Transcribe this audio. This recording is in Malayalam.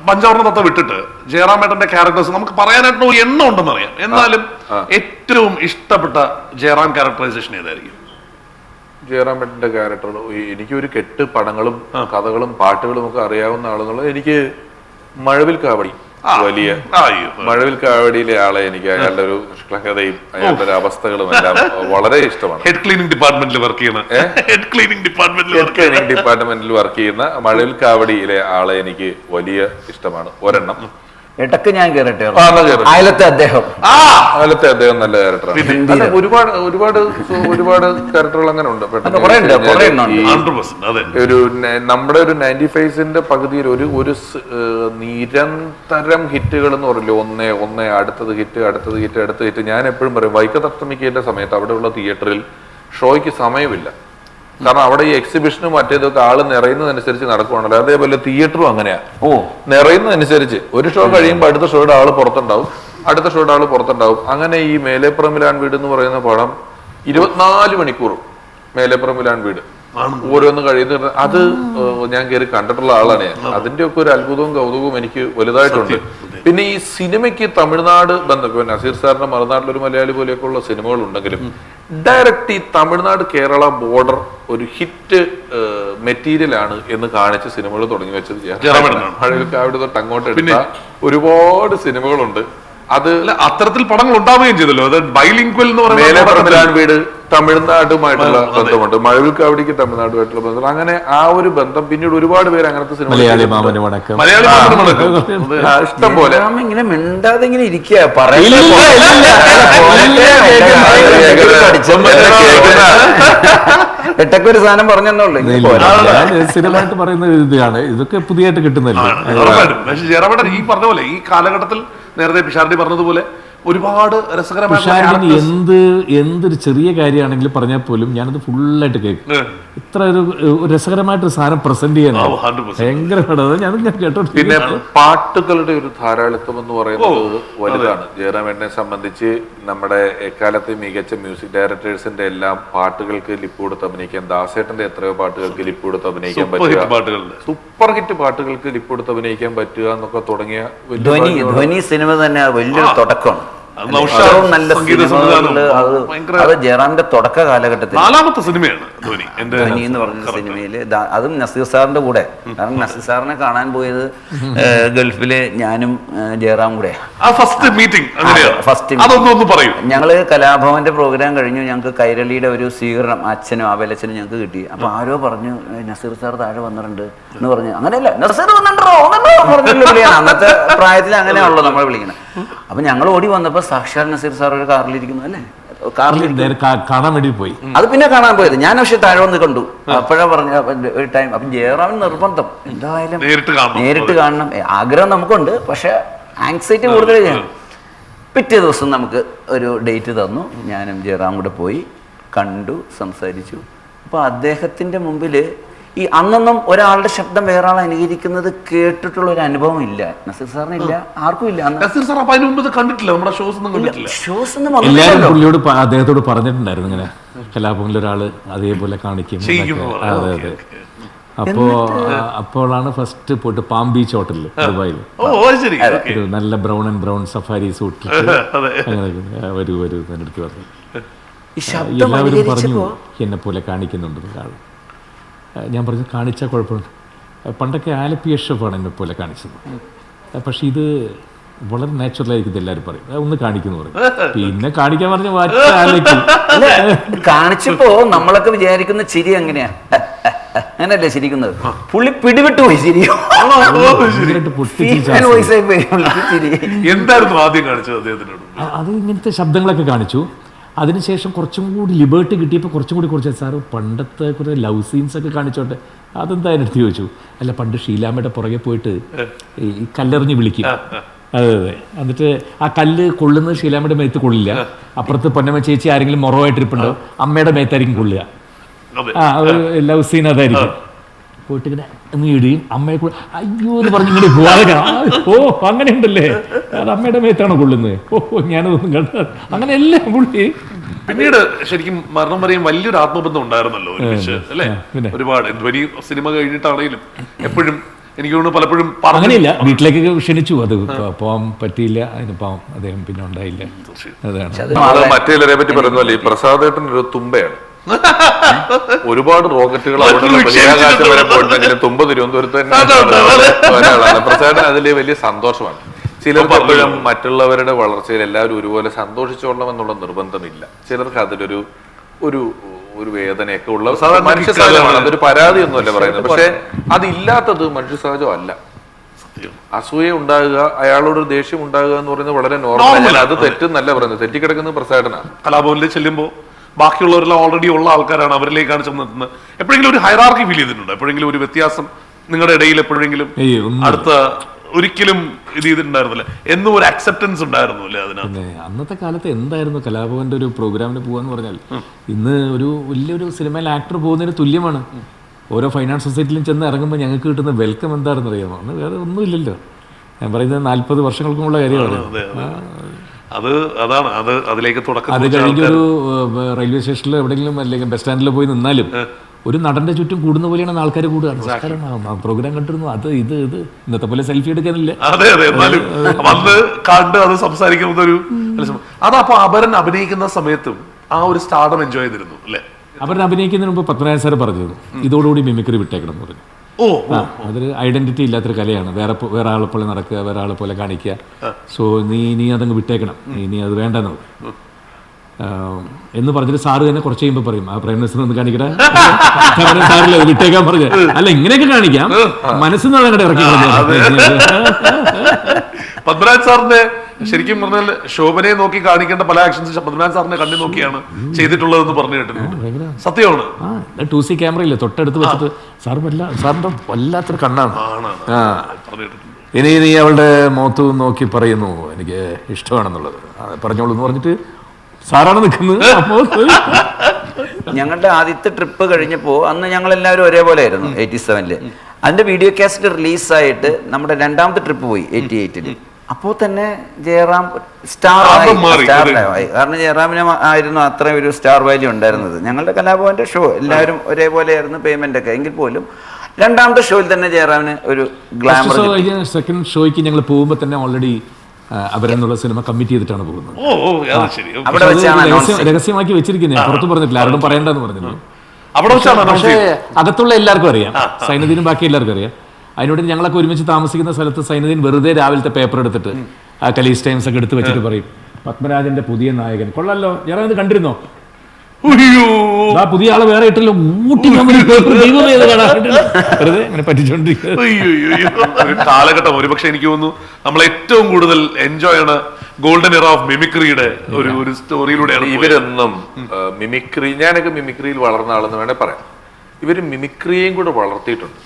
പഞ്ചവർണ്ണ തത്ത വിട്ടിട്ട് ജയറാമേട്ടന്റെ ക്യാരക്ടേഴ്സ് നമുക്ക് പറയാനായിട്ട് ഒരു എണ്ണം ഉണ്ടെന്ന് അറിയാം. എന്നാലും ഏറ്റവും ഇഷ്ടപ്പെട്ട ജയറാം ക്യാരക്ടറൈസേഷൻ ഏതായിരിക്കും? ജയറാമേട്ടന്റെ ക്യാരക്ടർ എനിക്കൊരു കെട്ട് പടങ്ങളും കഥകളും പാട്ടുകളും ഒക്കെ അറിയാവുന്ന ആളെന്നുള്ളത് എനിക്ക് മഴവിൽ കാവടി വലിയ മഴവിൽ കാവടിയിലെ ആളെ എനിക്ക് അയാളുടെ ഒരു നിഷ്കളങ്കതയും അയാളുടെ ഒരു അവസ്ഥകളും എല്ലാം വളരെ ഇഷ്ടമാണ്. ഹെഡ് ക്ലീനിങ് ഡിപ്പാർട്ട്മെന്റിൽ വർക്ക് ചെയ്യുന്ന മഴവിൽ കാവടിയിലെ ആളെ എനിക്ക് വലിയ ഇഷ്ടമാണ്. ഒരെണ്ണം ഇടക്ക് ഞാൻ കേറട്ടെ, അയലത്തെ അദ്ദേഹം നല്ല ക്യാരക്ടറാണ്. ഒരുപാട് ക്യാരക്ടറുകൾ അങ്ങനെ ഉണ്ട്. ഒരു നമ്മുടെ ഒരു 95ന്റെ പകുതിയിൽ ഒരു നിരന്തരം ഹിറ്റുകൾ എന്ന് പറയില്ലേ, ഒന്നേ അടുത്തത് ഹിറ്റ്. ഞാൻ എപ്പോഴും പറയും വൈക്കത്തഷ്ടമിക്കേണ്ട സമയത്ത് അവിടെയുള്ള തിയേറ്ററിൽ ഷോയ്ക്ക് സമയമില്ല. കാരണം അവിടെ ഈ എക്സിബിഷനും മറ്റേതൊക്കെ ആള് നിറയുന്നതനുസരിച്ച് നടക്കുവാണല്ലോ. അതേപോലെ തിയേറ്ററും അങ്ങനെയാ, നിറയുന്നതനുസരിച്ച് ഒരു ഷോ കഴിയുമ്പോൾ അടുത്ത ഷോയുടെ ആള് പുറത്തുണ്ടാവും. അങ്ങനെ ഈ മേലേപ്പുറമിലാൻ വീട് എന്ന് പറയുന്ന പടം 24 മണിക്കൂറും മേലേപ്പുറമിലാൻ വീട് ഓരോന്ന് കഴിയുന്ന അത് ഞാൻ കയറി കണ്ടിട്ടുള്ള ആളാണ് ഞാൻ. അതിന്റെ ഒക്കെ ഒരു അത്ഭുതവും കൗതുകവും എനിക്ക് വലുതായിട്ടുണ്ട്. പിന്നെ ഈ സിനിമയ്ക്ക് തമിഴ്നാട് ബന്ധം, നസീർ സാറിന്റെ മറുനാട്ടിലൊരു മലയാളി പോലെയൊക്കെ ഉള്ള സിനിമകൾ ഉണ്ടെങ്കിലും ഡയറക്റ്റ് ഈ തമിഴ്നാട് കേരള ബോർഡർ ഒരു ഹിറ്റ് മെറ്റീരിയൽ ആണ് എന്ന് കാണിച്ച് സിനിമകൾ തുടങ്ങി വെച്ചത് മഴവിൽ അവിടെ തൊട്ട് അങ്ങോട്ട് എടുത്ത ഒരുപാട് സിനിമകളുണ്ട്. അത് അത്തരത്തിൽ പടങ്ങൾ ഉണ്ടാവുകയും ചെയ്തല്ലോ. അത് ബൈലിംഗ്വൽ എന്ന് പറയുന്നത് വീട് തമിഴ്നാടുമായിട്ടുള്ള ബന്ധമുണ്ട്, മഴവിൽ കാവടിക്ക് തമിഴ്നാടുമായിട്ടുള്ള ബന്ധം. അങ്ങനെ ആ ഒരു ബന്ധം പിന്നീട് ഒരുപാട് പേര് അങ്ങനത്തെ സിനിമ ഇഷ്ടം പോലെ ഇങ്ങനെ മിണ്ടാതെ ഇങ്ങനെ ഇരിക്കുക. എട്ടക്കൊരു സാധനം പറഞ്ഞെന്നുള്ളൂ. സ്ഥിരമായിട്ട് പറയുന്ന ഇതാണ്, ഇതൊക്കെ പുതിയതായിട്ട് കിട്ടുന്നില്ല. പക്ഷെ ജയറാമേട്ടൻ ഈ പറഞ്ഞ പോലെ ഈ കാലഘട്ടത്തിൽ നേരത്തെ പിഷാരടി പറഞ്ഞതുപോലെ ഒരുപാട് രസകരമായ എന്തൊരു ചെറിയ കാര്യമാണെങ്കിലും പറഞ്ഞാൽ പോലും ഞാനത് ഫുള്ളായിട്ട് കേൾക്കും. ഇത്ര ഒരു രസകരമായിട്ടൊരു സാധനം പ്രസന്റ് ചെയ്യാൻ ഭയങ്കര ഞാൻ കേട്ടോ. പിന്നെ പാട്ടുകളുടെ ഒരു ധാരാളിത്വം എന്ന് പറയുന്നത് വലുതാണ്. ജയറാമേട്ടനെ സംബന്ധിച്ച് നമ്മുടെ എക്കാലത്തെ മികച്ച മ്യൂസിക് ഡയറക്ടേഴ്സിന്റെ എല്ലാം പാട്ടുകൾക്ക് ലിപ്പ് കൊടുത്ത് അഭിനയിക്കാൻ, ദാസേട്ടന്റെ എത്രയോ പാട്ടുകൾക്ക് ലിപ്പ് കൊടുത്ത് അഭിനയിക്കാൻ പറ്റുക, സൂപ്പർ ഹിറ്റ് പാട്ടുകൾക്ക് ലിപ്പ് കൊടുത്ത് അഭിനയിക്കാൻ പറ്റുക എന്നൊക്കെ തുടങ്ങിയ ധ്വനി സിനിമ തന്നെ വലിയൊരു തുടക്കമാണ്. നല്ല സിനിമകള് അത് ജയറാമിന്റെ തുടക്ക കാലഘട്ടത്തിൽ 4ാമത്തെ സിനിമയാണ് ധ്വനി എന്ന് പറഞ്ഞ സിനിമയില്. അതും നസീർ സാറിന്റെ കൂടെ. കാരണം നസീർ സാറിനെ കാണാൻ പോയത് ഗൾഫില് ഞാനും ജയറാം കൂടെ ഞങ്ങള് കലാഭവന്റെ പ്രോഗ്രാം കഴിഞ്ഞു. ഞങ്ങൾക്ക് കൈരളിയുടെ ഒരു സ്വീകരണം അച്ഛനും ആവേലച്ഛനും ഞങ്ങൾക്ക് കിട്ടി. അപ്പൊ ആരോ പറഞ്ഞു നസീർ സാർ താഴെ വന്നിട്ടുണ്ട് എന്ന് പറഞ്ഞു. അങ്ങനെയല്ല, നസീർ വന്നിട്ടുണ്ടോ പറഞ്ഞില്ല. അന്നത്തെ പ്രായത്തിൽ അങ്ങനെയാണല്ലോ നമ്മൾ വിളിക്കണം. അപ്പൊ ഞങ്ങൾ ഓടി വന്നപ്പോ സാക്ഷാൽ നസീർ സാർ ഒരു കാറിലിരിക്കുന്നു. അല്ലേ, കാണാൻ വേണ്ടി പോയി. അത് പിന്നെ കാണാൻ പോയത് ഞാൻ. പക്ഷെ താഴെ വന്ന് കണ്ടു. അപ്പോഴാ പറഞ്ഞ ഒരു ടൈം. അപ്പം ജയറാമിന് നിർബന്ധം എന്തായാലും നേരിട്ട് കാണണം. ആഗ്രഹം നമുക്കുണ്ട്, പക്ഷെ ആങ്സൈറ്റി കൂടുതൽ ചെയ്യണം. പിറ്റേ ദിവസം നമുക്ക് ഒരു ഡേറ്റ് തന്നു. ഞാനും ജയറാം കൂടെ പോയി കണ്ടു, സംസാരിച്ചു. അപ്പൊ അദ്ദേഹത്തിന്റെ മുമ്പില് ഈ അന്നൊന്നും ഒരാളുടെ ശബ്ദം വേറെ ആൾ അനുകരിക്കുന്നത് കേട്ടിട്ടുള്ള ഒരു അനുഭവം ഇല്ല. നസീർ സാറിന് ഇല്ല, ആർക്കും ഇല്ല. എല്ലാവരും പുള്ളിയോട് അദ്ദേഹത്തോട് പറഞ്ഞിട്ടുണ്ടായിരുന്നു ഇങ്ങനെ കലാഭവനിൽ ഒരാള് അതേപോലെ കാണിക്കും. അതെ. അപ്പോഴാണ് ഫസ്റ്റ് പോയിട്ട് പാം ബീച്ച് ഹോട്ടലിൽ ദുബായിൽ ഒരു നല്ല ബ്രൗൺ സഫാരി സൂട്ട് അങ്ങനെ വരൂ എന്നെടുത്ത് പറഞ്ഞു. എല്ലാവരും പറഞ്ഞു എന്നെ പോലെ കാണിക്കുന്നുണ്ട് ആൾ. ഞാൻ പറഞ്ഞു കാണിച്ചാൽ കുഴപ്പമുണ്ട്. പണ്ടൊക്കെ ആലപ്പി ഷെഫാണ് എന്നെ പോലെ കാണിച്ചത്. പക്ഷെ ഇത് വളരെ നാച്ചുറലായിരിക്കും എല്ലാവരും പറയും. ഒന്ന് കാണിക്കുന്നു പറയും. പിന്നെ കാണിക്കാൻ പറഞ്ഞ കാണിച്ചപ്പോ നമ്മളൊക്കെ വിചാരിക്കുന്ന ചിരി എങ്ങനെയാ, അങ്ങനല്ലേ ചിരിക്കുന്നത്. പുള്ളി പിടിവിട്ടു പോയി ചിരി. എന്തായിരുന്നു ആദ്യം കാണിച്ചത് അദ്ദേഹത്തിനോട്? അത് ഇങ്ങനത്തെ ശബ്ദങ്ങളൊക്കെ കാണിച്ചു. അതിനുശേഷം കുറച്ചും കൂടി ലിബേർട്ടി കിട്ടിയപ്പോൾ കുറച്ച് സാറ് പണ്ടത്തെ കുറേ ലവ് സീൻസ് ഒക്കെ കാണിച്ചോട്ടെ. അതെന്താ അതിനടുത്ത് ചോദിച്ചു. അല്ല, പണ്ട് ഷീലാമ്മയുടെ പുറകെ പോയിട്ട് ഈ കല്ലെറിഞ്ഞ് വിളിക്കും. അതെ. എന്നിട്ട് ആ കല്ല് കൊള്ളുന്നത് ഷീലാമ്മയുടെ മേത്ത് കൊള്ളില്ല. അപ്പുറത്ത് പൊന്നമ്മ ചേച്ചി ആരെങ്കിലും മൊറവായിട്ടിരിപ്പുണ്ടോ, അമ്മയുടെ മേത്തായിരിക്കും കൊള്ളുക. ഒരു ലവ് സീൻ അതായിരിക്കും. പോയിട്ട് ഇങ്ങനെ ഇടുകയും അമ്മയെ കൂടെ അയ്യോ എന്ന് പറഞ്ഞ് ഇങ്ങനെ പോകാതെ. ഓ, അങ്ങനെ ഉണ്ടല്ലേ, അത് അമ്മയുടെ മേത്താണോ കൊള്ളുന്നത്? ഞാനതൊന്നും കണ്ട അങ്ങനെ എല്ലാം പുള്ളി. പിന്നീട് ശരിക്കും മരണം വരെയും വലിയൊരു ആത്മബന്ധം ഉണ്ടായിരുന്നല്ലോ അല്ലേ? ഒരുപാട് ധ്വനി സിനിമ കഴിഞ്ഞിട്ടാണെങ്കിലും എപ്പോഴും എനിക്ക് തോന്നുന്നു പലപ്പോഴും പറഞ്ഞു. അങ്ങനെയില്ല, വീട്ടിലേക്കൊക്കെ ക്ഷണിച്ചു, അത് പോകാൻ പറ്റിയില്ല, അതിന് പാവം അദ്ദേഹം പിന്നെ ഉണ്ടായില്ല. അതാണ് മറ്റേ ചിലരെ പറ്റി പറയുന്നല്ലേ, ഈ പ്രസാദേട്ടൻ ഒരു തുമ്പയാണ്. ഒരുപാട് റോക്കറ്റുകൾ അവിടെ ബഹിരാകാശം വരെ പോയിട്ടുണ്ടെങ്കിലും തുമ്പ തിരുവനന്തപുരത്ത് തന്നെ ഒരാളാണ് പ്രസാദേട്ടൻ. അതിൽ വലിയ സന്തോഷമാണ്. ചിലർക്ക് എപ്പോഴും മറ്റുള്ളവരുടെ വളർച്ചയിൽ എല്ലാവരും ഒരുപോലെ സന്തോഷിച്ചോളണം എന്നുള്ള നിർബന്ധമില്ല. ചിലർക്ക് അതിലൊരു ഒരു വേദനയൊക്കെ ഉള്ള മനുഷ്യ സഹജമാണ്. അതൊരു പരാതിയൊന്നുമല്ല പറയുന്നത്. പക്ഷെ അതില്ലാത്തത് മനുഷ്യ സഹജമല്ല. അസൂയ ഉണ്ടാകുക, അയാളോട് ദേഷ്യം ഉണ്ടാകുക എന്ന് പറയുന്നത് വളരെ നോർമൽ. അത് തെറ്റെന്നല്ല പറയുന്നത്, തെറ്റിക്കിടക്കുന്നത് പ്രസാദനാണ്. കലാഭവനിൽ ചെല്ലുമ്പോൾ ബാക്കിയുള്ളവരെല്ലാം ഓൾറെഡി ഉള്ള ആൾക്കാരാണ്, അവരിലേക്കാണ് ചെന്നെത്തുന്നത്. എപ്പോഴെങ്കിലും ഒരു ഹൈറാർക്കി ഫീൽ ചെയ്തിട്ടുണ്ടോ? എപ്പോഴെങ്കിലും ഒരു വ്യത്യാസം നിങ്ങളുടെ ഇടയിൽ എപ്പോഴെങ്കിലും അടുത്ത ഒരിക്കലും ഇത് ചെയ്തിട്ടുണ്ടായിരുന്നില്ല എന്നും ഒരു അക്സെപ്റ്റൻസ് ഉണ്ടായിരുന്നു അല്ലേ അതിനകത്ത്? അന്നത്തെ കാലത്ത് എന്തായിരുന്നു കലാഭവന്റെ ഒരു പ്രോഗ്രാമിന് പോകാന്ന് പറഞ്ഞാൽ ഇന്ന് ഒരു വലിയൊരു സിനിമയിൽ ആക്ടർ പോകുന്നതിന് തുല്യമാണ്. ഓരോ ഫൈനാൻസ് സൊസൈറ്റിയിലും ചെന്ന് ഇറങ്ങുമ്പോൾ ഞങ്ങൾക്ക് കിട്ടുന്ന വെൽക്കം എന്താണെന്ന് അറിയാമോ? അന്ന് വേറെ ഒന്നുമില്ലല്ലോ. ഞാൻ പറയുന്നത് 40 വർഷങ്ങൾക്കുമുള്ള കാര്യമാണ്. അതിലേക്ക് തുടക്കം. അത് കഴിഞ്ഞൊരു റെയിൽവേ സ്റ്റേഷനിലോ എവിടെയെങ്കിലും അല്ലെങ്കിൽ ബസ് സ്റ്റാൻഡിലോ പോയി നിന്നാലും ഒരു നടന്റെ ചുറ്റും കൂടുന്ന പോലെയാണ് ആൾക്കാർ കൂടുകയാണ്. പ്രോഗ്രാം കണ്ടിരുന്നു, അത് ഇത് ഇന്നത്തെ പോലെ സെൽഫി എടുക്കാനില്ല. അതെ എന്നാലും വന്ന് കണ്ട് അത് സംസാരിക്കുന്നത് ഒരു അതപ്പോ അപരൻ അഭിനയിക്കുന്ന സമയത്തും ആ ഒരു സ്റ്റാർഡം എൻജോയ് ചെയ്തിരുന്നു അല്ലെ? അവരൻ അഭിനയിക്കുന്നതിന് മുമ്പ് പത്മനാഭൻ സാർ പറഞ്ഞത് ഇതോടുകൂടി മിമിക്രി വിട്ടേക്കണം എന്ന് പറഞ്ഞു. അതൊരു ഐഡന്റിറ്റി ഇല്ലാത്തൊരു കലയാണ്. വേറെ ആളെ പോലെ നടക്കുക, വേറെ ആളെ പോലെ കാണിക്കുക. സോ നീ അതങ്ങ് വിട്ടേക്കണം, നീ അത് വേണ്ടെന്ന് എന്ന് പറഞ്ഞിട്ട് സാറ് തന്നെ കുറച്ച് കഴിയുമ്പോൾ പറയും, ആ പ്രൈം മിനിസ്റ്റർ ഒന്ന് കാണിക്കട്ടെ, സാറില്ല വിട്ടേക്കാൻ പറഞ്ഞു. അല്ല ഇങ്ങനെയൊക്കെ കാണിക്കാം, മനസ്സിൽ അങ്ങോട്ട് ഇറക്കി പത്മനാഭൻ സാറിന്റെ ശരിക്കും പറഞ്ഞാൽ ശോഭനയെ നോക്കി കാണിക്കേണ്ട പല ആക്ഷൻസ് പത്മനാഭൻ സാറിനെ കണ്ണി നോക്കിയാണ് ചെയ്തിട്ടുള്ളതെന്ന് പറഞ്ഞു കേട്ടിട്ടുണ്ട്. സത്യമാണ്. 2C ക്യാമറയില്ലേ തൊട്ടടുത്ത് വെച്ചിട്ട് സാറിന്റെ വല്ലാത്തൊരു കണ്ണാണ്. ഇനി നീ അവളുടെ മുഖത്ത് നോക്കി പറയുന്നു എനിക്ക് ഇഷ്ടമാണെന്നുള്ളത്, പറഞ്ഞോളൂ എന്ന് പറഞ്ഞിട്ട് സാറാണ് നിൽക്കുന്നത്. ഞങ്ങളുടെ ആദ്യത്തെ ട്രിപ്പ് കഴിഞ്ഞപ്പോൾ അന്ന് ഞങ്ങളെല്ലാവരും ഒരേപോലെ ആയിരുന്നു 87-ല്. അതിന്റെ വീഡിയോ കാസറ്റ് റിലീസായിട്ട് നമ്മുടെ രണ്ടാമത്തെ ട്രിപ്പ് പോയി 88-ല്. അപ്പോൾ തന്നെ ജയറാം സ്റ്റാറായി. കാരണം ജയറാമിന് ആയിരുന്നു അത്ര ഒരു സ്റ്റാർ വാല്യൂ ഉണ്ടായിരുന്നത്. ഞങ്ങളുടെ കലാഭവന്റെ ഷോ എല്ലാവരും ഒരേപോലെ ആയിരുന്നു പേയ്മെന്റ് ഒക്കെ. എങ്കിൽ പോലും രണ്ടാമത്തെ ഷോയിൽ തന്നെ ജയറാമിന് ഒരു ഗ്ലാമർ. സെക്കൻഡ് ഷോയ്ക്ക് ഞങ്ങൾ പോകുമ്പോൾ തന്നെ ഓൾറെഡി അവരെന്നുള്ള സിനിമ കമ്മിറ്റ് ചെയ്തിട്ടാണ് പോകുന്നത്. രഹസ്യമാക്കി വെച്ചിരിക്കുന്നത്, പുറത്ത് പറഞ്ഞിട്ടില്ല, ആരോടും പറയണ്ടെന്ന് പറഞ്ഞിരുന്നു. പക്ഷേ അകത്തുള്ള എല്ലാവർക്കും അറിയാം, സൈനുദ്ദീനും ബാക്കി എല്ലാവർക്കും അറിയാം. അതിനോട് ഞങ്ങളൊക്കെ ഒരുമിച്ച് താമസിക്കുന്ന സ്ഥലത്ത് സൈനുദ്ദീൻ വെറുതെ രാവിലത്തെ പേപ്പർ എടുത്തിട്ട് ആ കലീസ് ടൈംസ് ഒക്കെ എടുത്ത് വെച്ചിട്ട് പറയും, പത്മരാജന്റെ പുതിയ നായകൻ കൊള്ളാലോ, ഞാൻ അത് കണ്ടിരുന്നോ, പുതിയ ആളെ വേറെ ഇട്ടല്ലോ, ഊട്ടി അങ്ങനെ പറ്റിച്ചോണ്ടിരിക്കും കാലഘട്ടം. ഒരുപക്ഷെ എനിക്ക് തോന്നുന്നു നമ്മൾ ഏറ്റവും കൂടുതൽ എൻജോയ് ആണ് ഗോൾഡൻ ഇറ ഓഫ് മിമിക്രിയുടെ ഒരു സ്റ്റോറിയിലൂടെയാണ്. ഇവരൊന്നും മിമിക്രി, ഞാനൊക്കെ മിമിക്രിയിൽ വളർന്ന ആളെന്ന് വേണേ പറയാം. ഇവര് മിമിക്രിയെയും കൂടെ വളർത്തിയിട്ടുണ്ട്.